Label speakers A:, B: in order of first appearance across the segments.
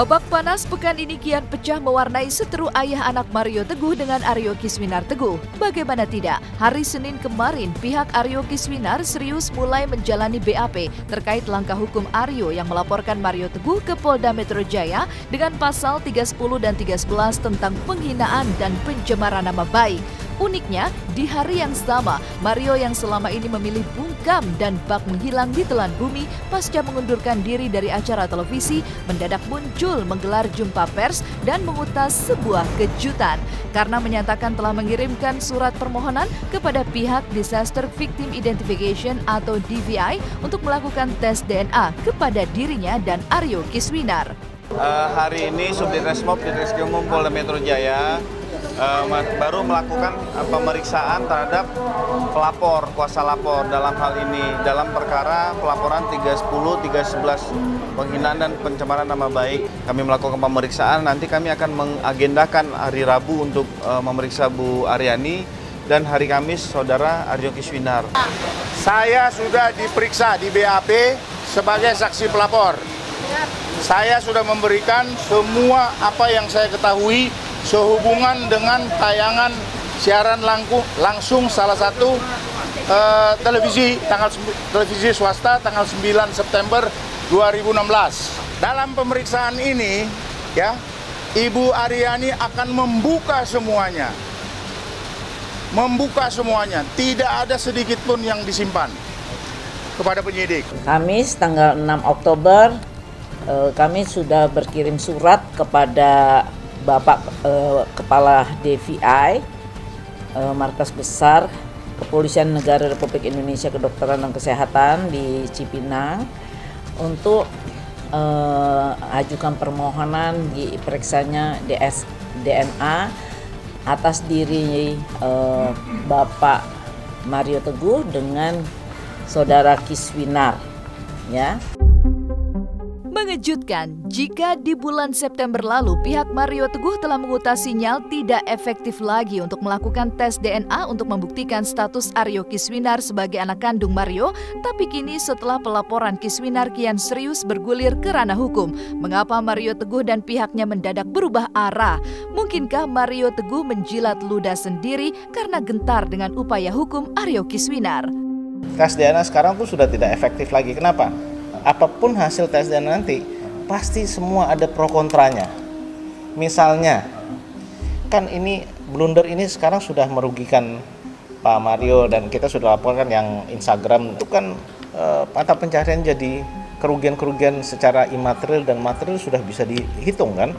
A: Babak panas pekan ini kian pecah mewarnai seteru ayah anak Mario Teguh dengan Aryo Kiswinar Teguh. Bagaimana tidak, hari Senin kemarin pihak Aryo Kiswinar serius mulai menjalani BAP terkait langkah hukum Aryo yang melaporkan Mario Teguh ke Polda Metro Jaya dengan pasal 310 dan 311 tentang penghinaan dan pencemaran nama baik. Uniknya, di hari yang sama, Mario yang selama ini memilih bungkam dan bak menghilang di telan bumi pasca mengundurkan diri dari acara televisi, mendadak muncul menggelar jumpa pers dan mengutas sebuah kejutan karena menyatakan telah mengirimkan surat permohonan kepada pihak Disaster Victim Identification atau DVI untuk melakukan tes DNA kepada dirinya dan Aryo Kiswinar.
B: Hari ini Subditreskrimum Polda Metro Jaya baru melakukan pemeriksaan terhadap pelapor, kuasa lapor dalam hal ini, dalam perkara pelaporan 310, 311 penghinaan dan pencemaran nama baik. Kami melakukan pemeriksaan, nanti kami akan mengagendakan hari Rabu untuk memeriksa Bu Aryani dan hari Kamis Saudara Aryo Kiswinar.
C: Saya sudah diperiksa di BAP sebagai saksi pelapor. Saya sudah memberikan semua apa yang saya ketahui sehubungan dengan tayangan siaran langsung salah satu televisi swasta tanggal 9 September 2016. Dalam pemeriksaan ini ya, Ibu Aryani akan membuka semuanya. Tidak ada sedikit pun yang disimpan kepada penyidik.
D: Kamis tanggal 6 Oktober kami sudah berkirim surat kepada Bapak Kepala DVI Markas Besar Kepolisian Negara Republik Indonesia Kedokteran dan Kesehatan di Cipinang untuk ajukan permohonan diperiksanya DNA atas diri Bapak Mario Teguh dengan Saudara Kiswinar, ya.
A: Mengejutkan jika di bulan September lalu pihak Mario Teguh telah mengutas sinyal tidak efektif lagi untuk melakukan tes DNA untuk membuktikan status Aryo Kiswinar sebagai anak kandung Mario, tapi kini setelah pelaporan Kiswinar kian serius bergulir ke ranah hukum, mengapa Mario Teguh dan pihaknya mendadak berubah arah? Mungkinkah Mario Teguh menjilat ludah sendiri karena gentar dengan upaya hukum Aryo Kiswinar?
B: Tes DNA sekarang tuh sudah tidak efektif lagi. Kenapa? Apapun hasil tes DNA nanti, pasti semua ada pro kontranya. Misalnya, kan ini blunder ini sekarang sudah merugikan Pak Mario dan kita sudah laporkan yang Instagram itu kan mata pencarian jadi kerugian-kerugian secara imaterial dan material sudah bisa dihitung kan?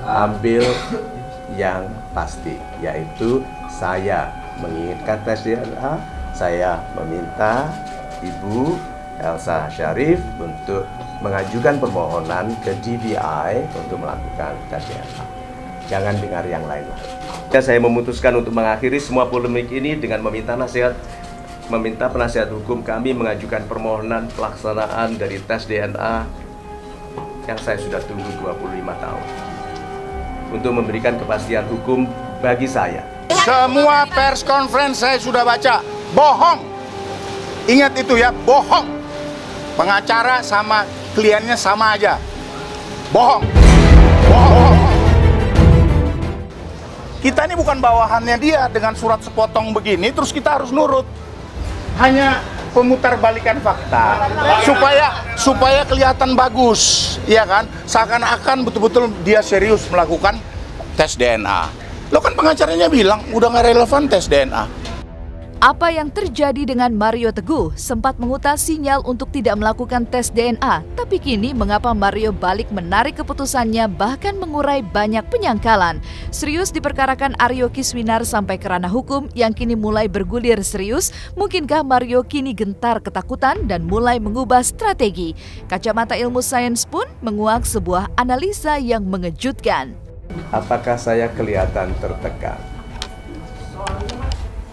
E: Ambil yang pasti, yaitu saya menginginkan tes DNA, saya meminta Ibu Elsa Syarif untuk mengajukan permohonan ke DVI untuk melakukan tes DNA. Jangan dengar yang lain. Saya memutuskan untuk mengakhiri semua polemik ini dengan meminta penasihat hukum kami mengajukan permohonan pelaksanaan dari tes DNA yang saya sudah tunggu 25 tahun untuk memberikan kepastian hukum bagi saya.
C: Semua pers conference saya sudah baca, bohong. Ingat itu ya, bohong. Pengacara sama kliennya sama aja. Bohong. Kita ini bukan bawahannya dia dengan surat sepotong begini terus kita harus nurut. Hanya pemutarbalikan fakta supaya kelihatan bagus, ya kan? Seakan-akan betul-betul dia serius melakukan tes DNA. Lo kan pengacaranya bilang udah nggak relevan tes DNA.
A: Apa yang terjadi dengan Mario Teguh? Sempat mengutas sinyal untuk tidak melakukan tes DNA, tapi kini mengapa Mario balik menarik keputusannya bahkan mengurai banyak penyangkalan? Serius diperkarakan Aryo Kiswinar sampai ke ranah hukum yang kini mulai bergulir serius. Mungkinkah Mario kini gentar ketakutan dan mulai mengubah strategi? Kacamata ilmu sains pun menguak sebuah analisa yang mengejutkan.
E: Apakah saya kelihatan tertekan?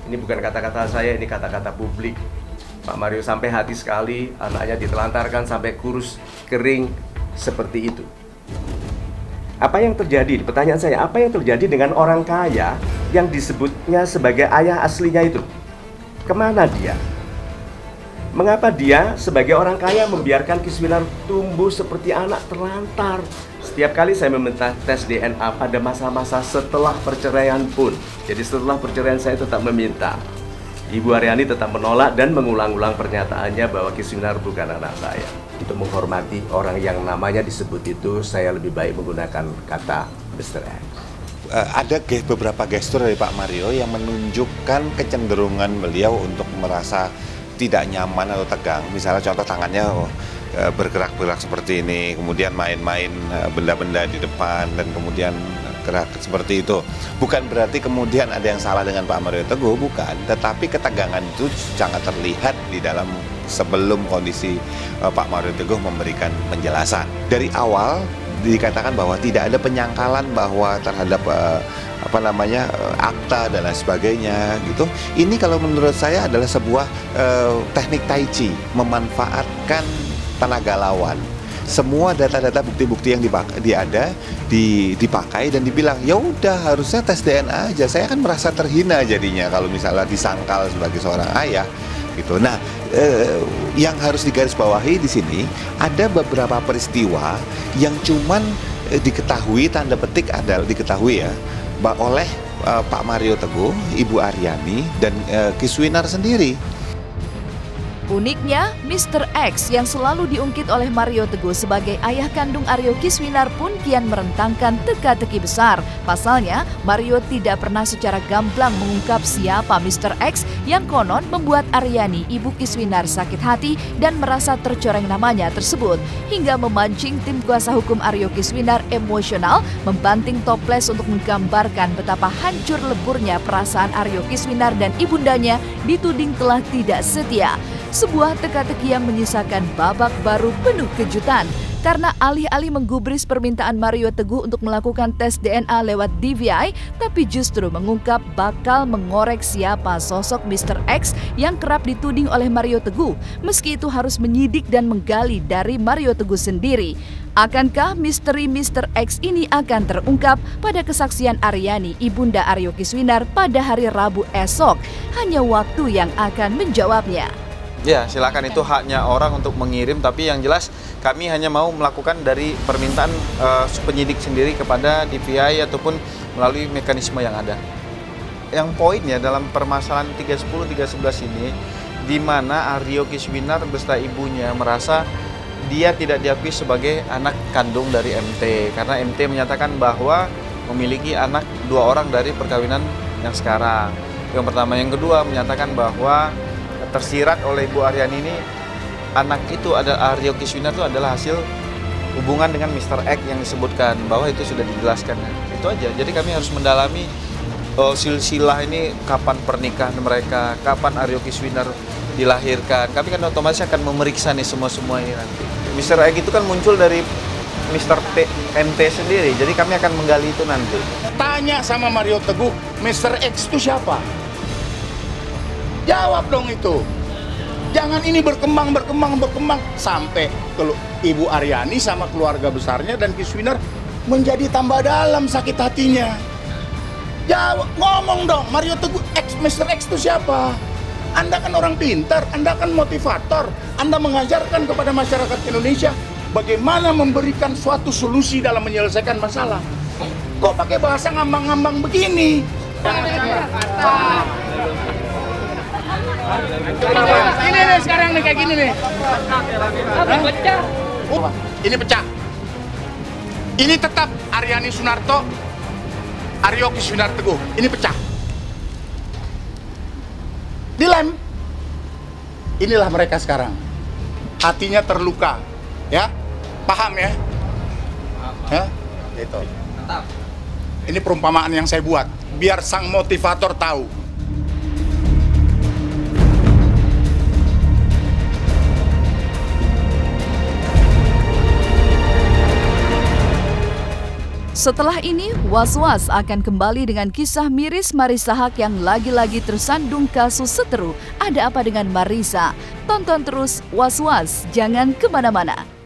E: Ini bukan kata-kata saya, ini kata-kata publik. Pak Mario sampai hati sekali, anaknya ditelantarkan sampai kurus, kering, seperti itu. Apa yang terjadi? Pertanyaan saya, apa yang terjadi dengan orang kaya yang disebutnya sebagai ayah aslinya itu? Kemana dia? Mengapa dia sebagai orang kaya membiarkan Kiswinar tumbuh seperti anak terlantar? Setiap kali saya meminta tes DNA pada masa-masa setelah perceraian pun. Jadi setelah perceraian saya tetap meminta. Ibu Aryani tetap menolak dan mengulang-ulang pernyataannya bahwa Kiswinar bukan anak saya. Untuk menghormati orang yang namanya disebut itu, saya lebih baik menggunakan kata Mr. X.
F: Ada beberapa gestur dari Pak Mario yang menunjukkan kecenderungan beliau untuk merasa tidak nyaman atau tegang. Misalnya contoh tangannya bergerak-gerak seperti ini, kemudian main-main benda-benda di depan, dan kemudian gerak seperti itu. Bukan berarti kemudian ada yang salah dengan Pak Mario Teguh, bukan. Tetapi ketegangan itu sangat terlihat di dalam sebelum kondisi Pak Mario Teguh memberikan penjelasan. Dari awal dikatakan bahwa tidak ada penyangkalan bahwa terhadap akta dan lain sebagainya gitu. Ini kalau menurut saya adalah sebuah teknik tai chi, memanfaatkan tenaga lawan. Semua data-data bukti-bukti yang dipakai dan dibilang ya udah harusnya tes DNA aja. Saya kan merasa terhina jadinya kalau misalnya disangkal sebagai seorang ayah gitu. Nah, yang harus digarisbawahi di sini ada beberapa peristiwa yang cuman diketahui, tanda petik adalah diketahui ya, oleh Pak Mario Teguh, Ibu Aryani, dan Kiswinar sendiri.
A: Uniknya, Mr. X yang selalu diungkit oleh Mario Teguh sebagai ayah kandung Aryo Kiswinar pun kian merentangkan teka-teki besar. Pasalnya, Mario tidak pernah secara gamblang mengungkap siapa Mr. X yang konon membuat Aryani, ibu Kiswinar, sakit hati dan merasa tercoreng namanya tersebut, hingga memancing tim kuasa hukum Aryo Kiswinar emosional membanting toples untuk menggambarkan betapa hancur leburnya perasaan Aryo Kiswinar dan ibundanya dituding telah tidak setia. Sebuah teka-teki yang menyisakan babak baru penuh kejutan. Karena alih-alih menggubris permintaan Mario Teguh untuk melakukan tes DNA lewat DVI, tapi justru mengungkap bakal mengorek siapa sosok Mr. X yang kerap dituding oleh Mario Teguh, meski itu harus menyidik dan menggali dari Mario Teguh sendiri. Akankah misteri Mr. X ini akan terungkap pada kesaksian Aryani, ibunda Aryo Kiswinar, pada hari Rabu esok? Hanya waktu yang akan menjawabnya.
B: Ya, silakan, itu haknya orang untuk mengirim, tapi yang jelas kami hanya mau melakukan dari permintaan penyidik sendiri kepada DPI ataupun melalui mekanisme yang ada. Yang poinnya dalam permasalahan 310-311 ini, di mana Aryo Kiswinar beserta ibunya merasa dia tidak diakui sebagai anak kandung dari MT, karena MT menyatakan bahwa memiliki anak 2 orang dari perkawinan yang sekarang. Yang pertama, yang kedua menyatakan bahwa tersirat oleh Ibu Aryani ini, anak itu adalah Aryo Kiswinar itu adalah hasil hubungan dengan Mr. X yang disebutkan, bahwa itu sudah dijelaskan. Itu aja. Jadi kami harus mendalami silsilah ini, kapan pernikahan mereka, kapan Aryo Kiswinar dilahirkan. Kami kan otomatis akan memeriksa nih semua ini nanti. Mr. X itu kan muncul dari Mr. MT sendiri, jadi kami akan menggali itu nanti.
C: Tanya sama Mario Teguh, Mr. X itu siapa? Jawab dong itu. Jangan ini berkembang sampai kalau Ibu Aryani sama keluarga besarnya dan Kiswinar menjadi tambah dalam sakit hatinya. Jawab, ngomong dong, Mario Teguh Mr. X itu siapa? Anda kan orang pintar, Anda kan motivator, Anda mengajarkan kepada masyarakat Indonesia bagaimana memberikan suatu solusi dalam menyelesaikan masalah. Kok pakai bahasa ngambang-ngambang begini? Ini nih sekarang nih, kayak gini nih. Pecah. Ini pecah. Ini tetap Aryani Sunarto, Aryo Kiswinar Teguh. Ini pecah. Dilem. Inilah mereka sekarang. Hatinya terluka. Ya? Paham ya? Ya? Itu. Ini perumpamaan yang saya buat biar sang motivator tahu.
A: Setelah ini, Was-Was akan kembali dengan kisah miris Marissa Haque yang lagi-lagi tersandung kasus seteru. Ada apa dengan Marissa? Tonton terus Was-Was, jangan kemana-mana.